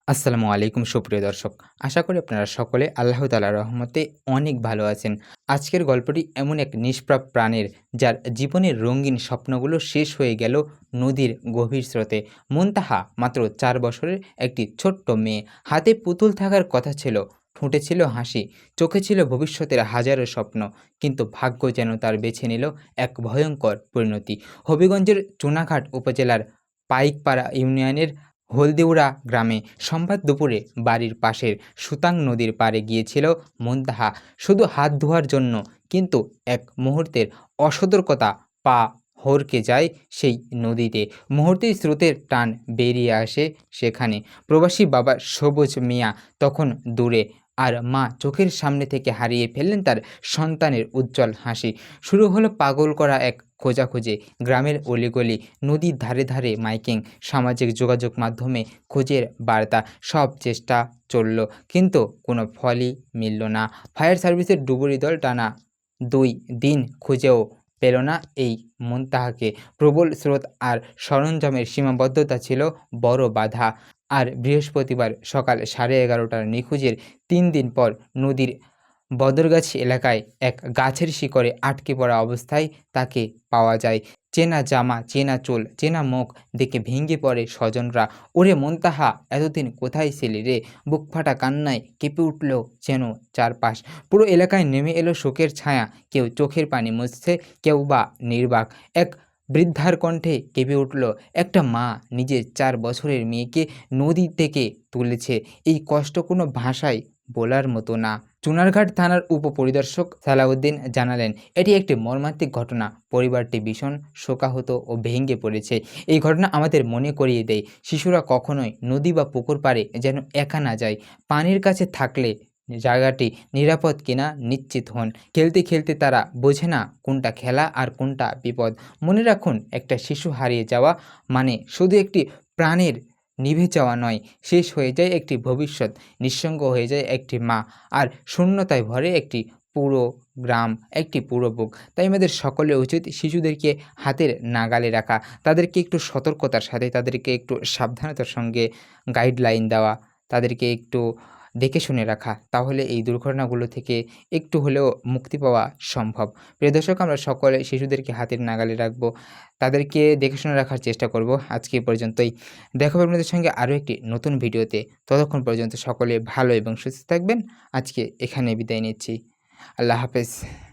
আসসালামু আলাইকুম সুপ্রিয় দর্শক। আশা করি আপনারা সকলে আল্লাহ তাআলার রহমতে অনেক ভালো আছেন। আজকের গল্পটি এমন এক নিষ্পাপ প্রাণীর যার জীবনের রঙিন স্বপ্নগুলো শেষ হয়ে গেল নদীর গভীর স্রোতে। মুনতাহা মাত্র ৪ বছরের একটি ছোট্ট মেয়ে। হাতে পুতুল থাকার কথা ছিল, ঠোঁটে ছিল হাসি, চোখে ছিল ভবিষ্যতের হাজারো স্বপ্ন। কিন্তু ভাগ্য যেন তার বেছে নিল এক ভয়ঙ্কর পরিণতি। হবিগঞ্জের চুনাঘাট উপজেলার পাইকপাড়া ইউনিয়নের হলদিউড়া গ্রামে সোমবার দুপুরে বাড়ির পাশের সুতাং নদীর পাড়ে গিয়েছিল মুনতাহা, শুধু হাত ধোয়ার জন্য। কিন্তু এক মুহূর্তের অসতর্কতা, পা হড়কে যায় সেই নদীতে। মুহূর্তেই স্রোতের টান বেরিয়ে আসে সেখানে। প্রবাসী বাবা সবুজ মিয়া তখন দূরে, আর মা চোখের সামনে থেকে হারিয়ে ফেললেন তার সন্তানের উজ্জ্বল হাসি। শুরু হলো পাগল করা এক খোঁজাখুঁজি। গ্রামের অলিগলি, নদীর ধারে ধারে মাইকিং, সামাজিক যোগাযোগ মাধ্যমে খোঁজের বার্তা, সব চেষ্টা চলল, কিন্তু কোনো ফলই মিলল না। ফায়ার সার্ভিসের ডুবুরি দল টানা ২ দিন খুঁজেও পেল না এই মুনতাহাকে। প্রবল স্রোত আর সরঞ্জামের সীমাবদ্ধতা ছিল বড় বাধা। আর বৃহস্পতিবার সকাল 11:30টার নিখোঁজের ৩ দিন পর নদীর বদরগাছি এলাকায় এক গাছের শিকড়ে আটকে পড়া অবস্থায় তাকে পাওয়া যায়। চেনা জামা, চেনা চুল, চেনা মুখ দেখে ভেঙে পড়ে স্বজনরা। "ওরে মুনতাহা, এতদিন কোথায় ছিলি রে?" বুকফাটা কান্নায় কেঁপে উঠল যেন চারপাশ। পুরো এলাকায় নেমে এলো শোকের ছায়া। কেউ চোখের পানি মুছছে, কেউ বা নির্বাক। এক বৃদ্ধার কণ্ঠে কেঁপে উঠল, "একটা মা নিজের ৪ বছরের মেয়েকে নদী থেকে তুলেছে। এই কষ্ট কোনো ভাষায় বলার মতো না।" চুনারঘাট থানার উপপরিদর্শক সালাউদ্দিন জানালেন, "এটি একটি মর্মান্তিক ঘটনা। পরিবারটি ভীষণ শোকাহত ও ভেঙে পড়েছে। এই ঘটনা আমাদের মনে করিয়ে দেয়, শিশুরা কখনোই নদী বা পুকুর পাড়ে যেন একা না যায়। পানির কাছে থাকলে জায়গাটি নিরাপদ কিনা নিশ্চিত হন। খেলতে খেলতে তারা বোঝে না কোনটা খেলা আর কোনটা বিপদ। মনে রাখুন, একটা শিশু হারিয়ে যাওয়া মানে শুধু একটি প্রাণের নিভে যাওয়া নয়, শেষ হয়ে যায় একটি ভবিষ্যৎ, নিঃসঙ্গ হয়ে যায় একটি মা, আর শূন্যতায় ভরে একটি পুরো গ্রাম, একটি পুরো বুক। তাই আমাদের সকলের উচিত শিশুদেরকে হাতের নাগালে রাখা, তাদেরকে একটু সতর্কতার সাথে, তাদেরকে একটু সাবধানতার সঙ্গে গাইডলাইন দেওয়া, তাদেরকে একটু দেখে শুনে রাখা। তাহলে এই দুর্ঘটনাগুলো থেকে একটু হলেও মুক্তি পাওয়া সম্ভব। প্রিয় দর্শক, আমরা সকলে শিশুদেরকে হাতের নাগালে রাখবো, তাদেরকে দেখে শুনে রাখার চেষ্টা করব। আজকে এ পর্যন্তই। দেখা হবে আপনাদের সঙ্গে আরও একটি নতুন ভিডিওতে। ততক্ষণ পর্যন্ত সকলে ভালো এবং সুস্থ থাকবেন। আজকে এখানে বিদায় নিচ্ছি। আল্লাহ হাফেজ।